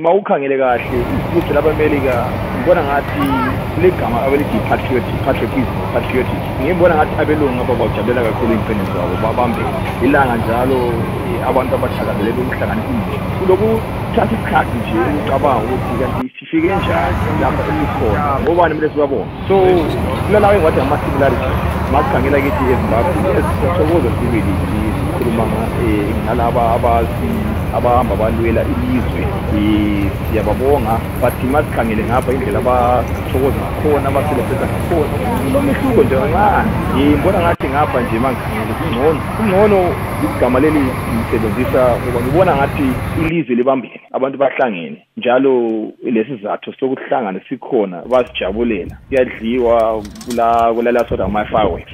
Mawukhangele kahle ukuthi labeMelika ngibona ngathi legama abelithi patriotism ngibona ngathi abelungu abajabulela kakhulu impilo zabo babambe ilanga njalo abantu abathakazelela ukuhlanganisa kuloku thatha isikhathi nje ucabanga ukuthi kanti sifike njani lapha esikhona ngobani mele sibabone so kulalawe ngathi ama-similarities makukhangela kithi eZimbabwe esithokoza sibili sikhuluma ngalaba abahamba balwela ilizwe siyababonga but masikhangele ngapha indlela abathokoza ngakhona abaselebrate ngakhona kunomehluko nje kancane ngibona ngathi ngapha nje mangikhangele kungcono igama leli ngisebenzisa ngoba ngibona ngathi ilizwe libambene abantu bahlangene njalo lesizathu sokuhlangana sikhona basijabulela kuyadliwa kulala sort of my fireworks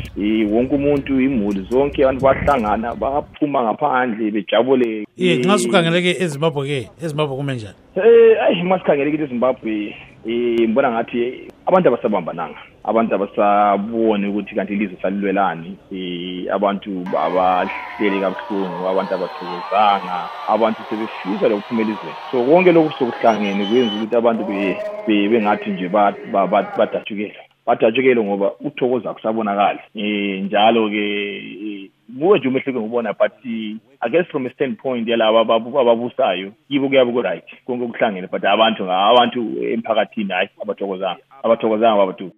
wonke umuntu imuli zonke abantu bahlangana baphuma ngaphandle bejabule ngasukangeleke eZimbabwe kume njani masikhangele eZimbabwe ngibona ngathi abantu abasabambananga abantu abasabone ukuthi kanti ilizwe salilwelani abantu abahleli kabuhlungu abantu abathokozanga abantu sebefisa lokuphume elizweni so konke lokhu sokuhlangene kwenza ukuthi abantu bengathi nje badatshukele ngoba uthokoza kusabonakala njalo ke kuwe nje umehluko ngibona but I guess from a standpoint yalabo ababusayo yibo kuyabe ku-right konke okuhlangene but abantu emphakathini hayi abathokozanga babadu